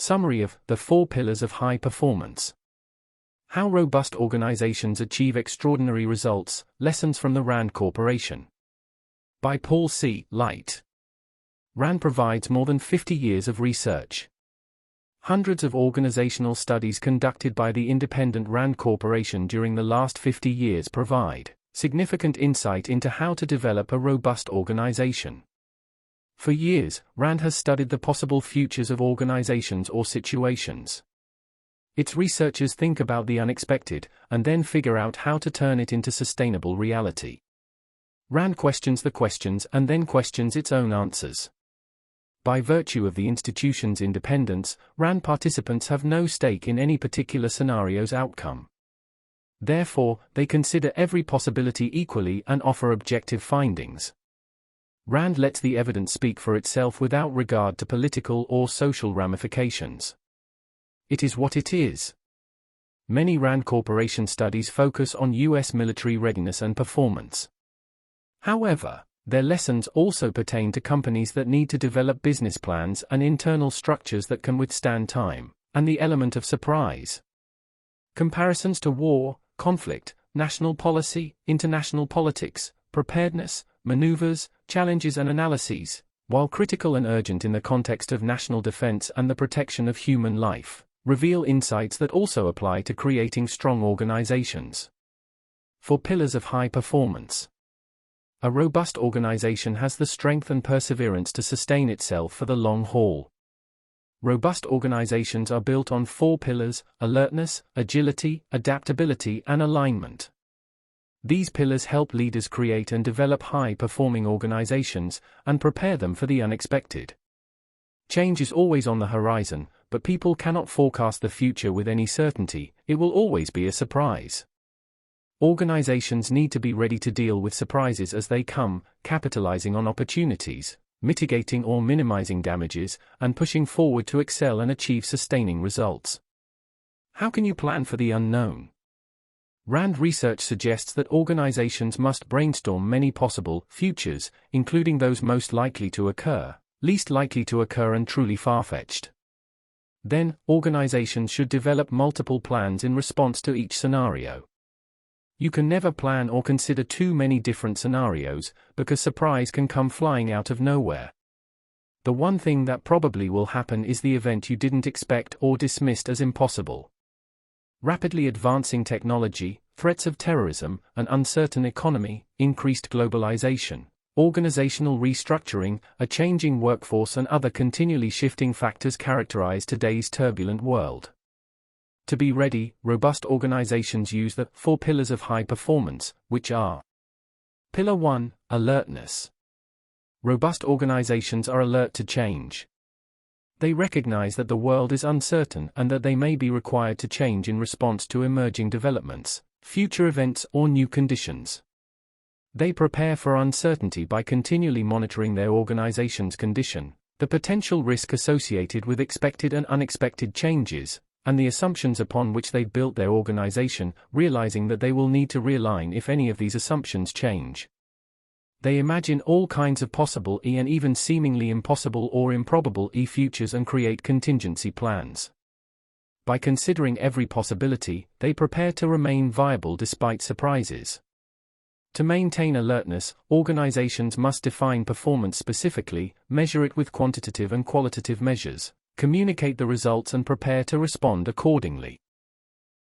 Summary of the 4 Pillars of High Performance. How robust organizations achieve extraordinary results, lessons from the RAND Corporation. By Paul C. Light. RAND provides more than 50 years of research. Hundreds of organizational studies conducted by the independent RAND Corporation during the last 50 years provide significant insight into how to develop a robust organization. For years, RAND has studied the possible futures of organizations or situations. Its researchers think about the unexpected, and then figure out how to turn it into sustainable reality. RAND questions the questions and then questions its own answers. By virtue of the institution's independence, RAND participants have no stake in any particular scenario's outcome. Therefore, they consider every possibility equally and offer objective findings. RAND lets the evidence speak for itself without regard to political or social ramifications. It is what it is. Many RAND Corporation studies focus on U.S. military readiness and performance. However, their lessons also pertain to companies that need to develop business plans and internal structures that can withstand time, and the element of surprise. Comparisons to war, conflict, national policy, international politics, preparedness, maneuvers, challenges and analyses, while critical and urgent in the context of national defense and the protection of human life, reveal insights that also apply to creating strong organizations. 4 Pillars of High Performance. A robust organization has the strength and perseverance to sustain itself for the long haul. Robust organizations are built on 4 pillars: alertness, agility, adaptability, and alignment. These pillars help leaders create and develop high-performing organizations, and prepare them for the unexpected. Change is always on the horizon, but people cannot forecast the future with any certainty. It will always be a surprise. Organizations need to be ready to deal with surprises as they come, capitalizing on opportunities, mitigating or minimizing damages, and pushing forward to excel and achieve sustaining results. How can you plan for the unknown? RAND research suggests that organizations must brainstorm many possible futures, including those most likely to occur, least likely to occur, and truly far-fetched. Then, organizations should develop multiple plans in response to each scenario. You can never plan or consider too many different scenarios, because surprise can come flying out of nowhere. The one thing that probably will happen is the event you didn't expect or dismissed as impossible. Rapidly advancing technology, threats of terrorism, an uncertain economy, increased globalization, organizational restructuring, a changing workforce, and other continually shifting factors characterize today's turbulent world. To be ready, robust organizations use the 4 pillars of high performance, which are: Pillar 1, alertness. Robust organizations are alert to change. They recognize that the world is uncertain and that they may be required to change in response to emerging developments, future events, or new conditions. They prepare for uncertainty by continually monitoring their organization's condition, the potential risk associated with expected and unexpected changes, and the assumptions upon which they've built their organization, realizing that they will need to realign if any of these assumptions change. They imagine all kinds of possible and even seemingly impossible or improbable futures and create contingency plans. By considering every possibility, they prepare to remain viable despite surprises. To maintain alertness, organizations must define performance specifically, measure it with quantitative and qualitative measures, communicate the results, and prepare to respond accordingly.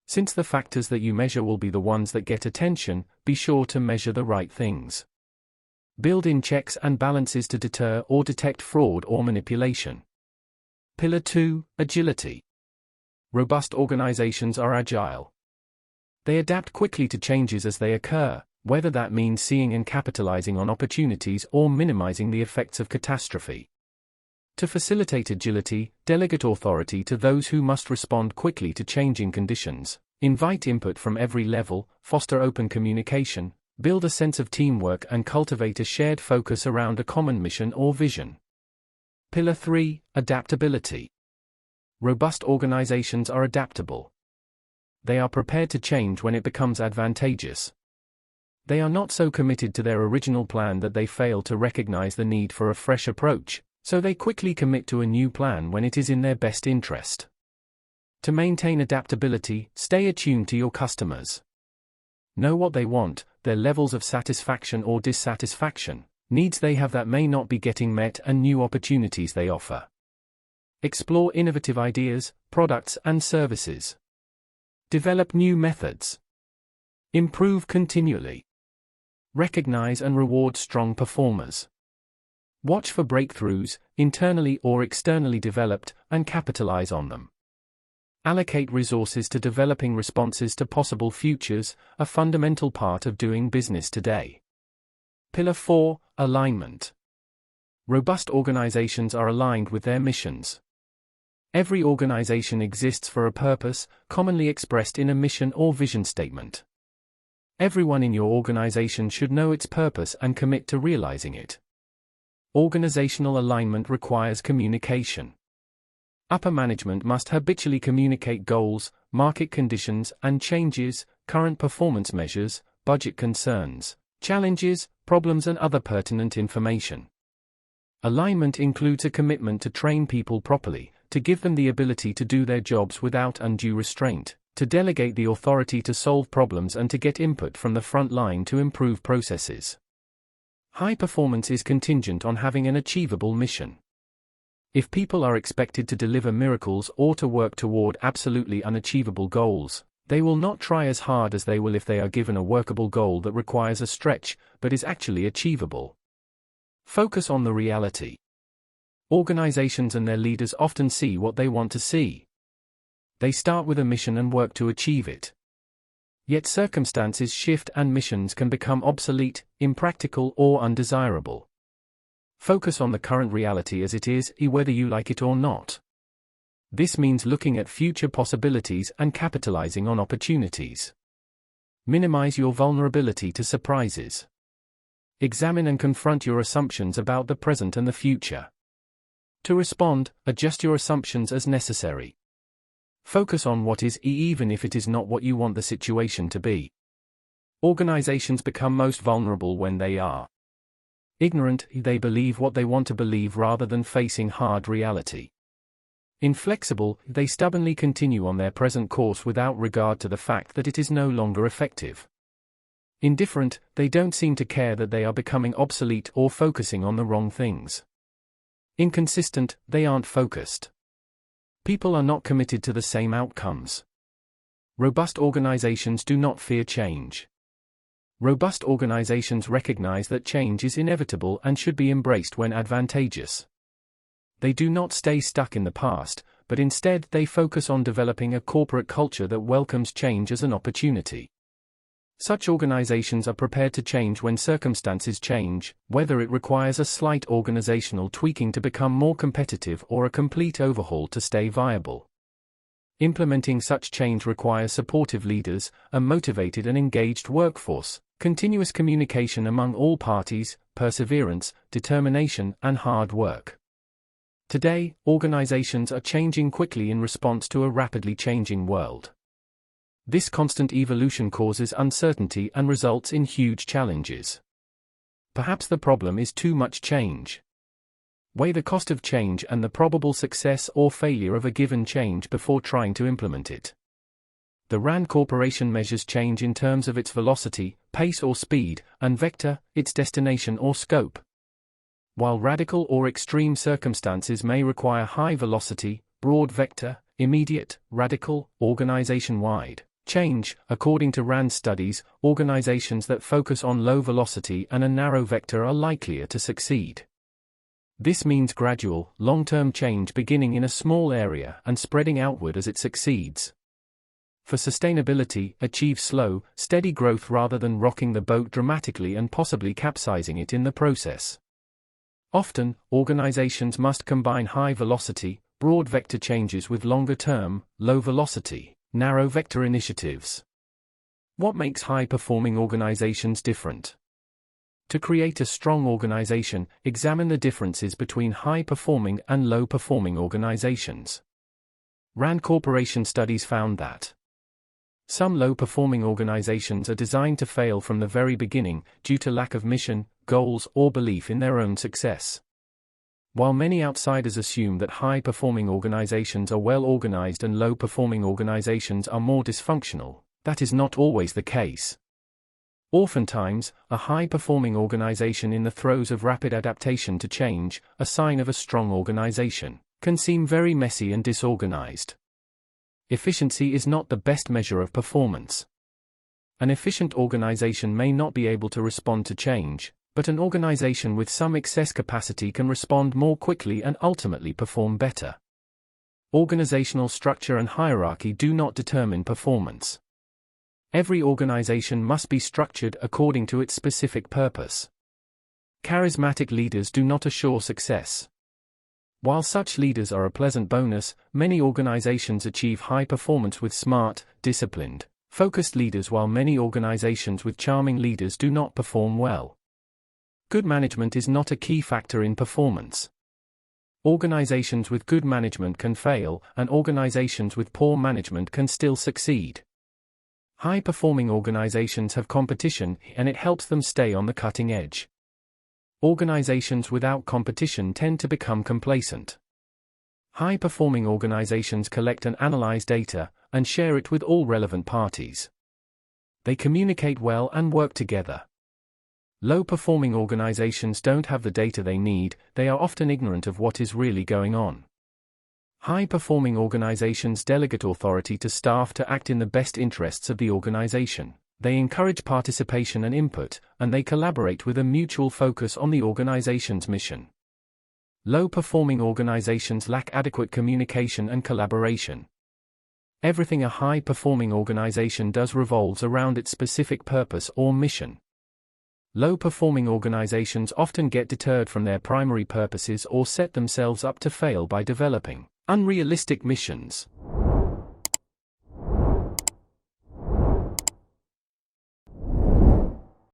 Since the factors that you measure will be the ones that get attention, be sure to measure the right things. Build in checks and balances to deter or detect fraud or manipulation. Pillar 2, agility. Robust organizations are agile. They adapt quickly to changes as they occur, whether that means seeing and capitalizing on opportunities or minimizing the effects of catastrophe. To facilitate agility, delegate authority to those who must respond quickly to changing conditions, invite input from every level, foster open communication, build a sense of teamwork, and cultivate a shared focus around a common mission or vision. Pillar 3, adaptability. Robust organizations are adaptable. They are prepared to change when it becomes advantageous. They are not so committed to their original plan that they fail to recognize the need for a fresh approach, So they quickly commit to a new plan when it is in their best interest. To maintain adaptability, stay attuned to your customers. Know what they want, their levels of satisfaction or dissatisfaction, needs they have that may not be getting met, and new opportunities they offer. Explore innovative ideas, products and services. Develop new methods. Improve continually. Recognize and reward strong performers. Watch for breakthroughs, internally or externally developed, and capitalize on them. Allocate resources to developing responses to possible futures, a fundamental part of doing business today. Pillar 4, Alignment. Robust organizations are aligned with their missions. Every organization exists for a purpose, commonly expressed in a mission or vision statement. Everyone in your organization should know its purpose and commit to realizing it. Organizational alignment requires communication. Upper management must habitually communicate goals, market conditions and changes, current performance measures, budget concerns, challenges, problems and other pertinent information. Alignment includes a commitment to train people properly, to give them the ability to do their jobs without undue restraint, to delegate the authority to solve problems and to get input from the front line to improve processes. High performance is contingent on having an achievable mission. If people are expected to deliver miracles or to work toward absolutely unachievable goals, they will not try as hard as they will if they are given a workable goal that requires a stretch, but is actually achievable. Focus on the reality. Organizations and their leaders often see what they want to see. They start with a mission and work to achieve it. Yet circumstances shift and missions can become obsolete, impractical or undesirable. Focus on the current reality as it is, whether you like it or not. This means looking at future possibilities and capitalizing on opportunities. Minimize your vulnerability to surprises. Examine and confront your assumptions about the present and the future. To respond, adjust your assumptions as necessary. Focus on what is, even if it is not what you want the situation to be. Organizations become most vulnerable when they are ignorant. They believe what they want to believe rather than facing hard reality. Inflexible, they stubbornly continue on their present course without regard to the fact that it is no longer effective. Indifferent, they don't seem to care that they are becoming obsolete or focusing on the wrong things. Inconsistent, they aren't focused. People are not committed to the same outcomes. Robust organizations do not fear change. Robust organizations recognize that change is inevitable and should be embraced when advantageous. They do not stay stuck in the past, but instead they focus on developing a corporate culture that welcomes change as an opportunity. Such organizations are prepared to change when circumstances change, whether it requires a slight organizational tweaking to become more competitive or a complete overhaul to stay viable. Implementing such change requires supportive leaders, a motivated and engaged workforce, continuous communication among all parties, perseverance, determination, and hard work. Today, organizations are changing quickly in response to a rapidly changing world. This constant evolution causes uncertainty and results in huge challenges. Perhaps the problem is too much change. Weigh the cost of change and the probable success or failure of a given change before trying to implement it. The RAND Corporation measures change in terms of its velocity, pace or speed, and vector, its destination or scope. While radical or extreme circumstances may require high velocity, broad vector, immediate, radical, organization-wide change, according to RAND studies, organizations that focus on low velocity and a narrow vector are likelier to succeed. This means gradual, long-term change beginning in a small area and spreading outward as it succeeds. For sustainability, achieve slow, steady growth rather than rocking the boat dramatically and possibly capsizing it in the process. Often, organizations must combine high-velocity, broad vector changes with longer-term, low-velocity, narrow vector initiatives. What makes high-performing organizations different? To create a strong organization, examine the differences between high-performing and low-performing organizations. RAND Corporation studies found that some low-performing organizations are designed to fail from the very beginning, due to lack of mission, goals, or belief in their own success. While many outsiders assume that high-performing organizations are well organized and low-performing organizations are more dysfunctional, that is not always the case. Oftentimes, a high-performing organization in the throes of rapid adaptation to change, a sign of a strong organization, can seem very messy and disorganized. Efficiency is not the best measure of performance. An efficient organization may not be able to respond to change, but an organization with some excess capacity can respond more quickly and ultimately perform better. Organizational structure and hierarchy do not determine performance. Every organization must be structured according to its specific purpose. Charismatic leaders do not assure success. While such leaders are a pleasant bonus, many organizations achieve high performance with smart, disciplined, focused leaders, while many organizations with charming leaders do not perform well. Good management is not a key factor in performance. Organizations with good management can fail, and organizations with poor management can still succeed. High-performing organizations have competition, and it helps them stay on the cutting edge. Organizations without competition tend to become complacent. High-performing organizations collect and analyze data, and share it with all relevant parties. They communicate well and work together. Low-performing organizations don't have the data they need, they are often ignorant of what is really going on. High-performing organizations delegate authority to staff to act in the best interests of the organization. They encourage participation and input, and they collaborate with a mutual focus on the organization's mission. Low-performing organizations lack adequate communication and collaboration. Everything a high-performing organization does revolves around its specific purpose or mission. Low-performing organizations often get deterred from their primary purposes or set themselves up to fail by developing unrealistic missions.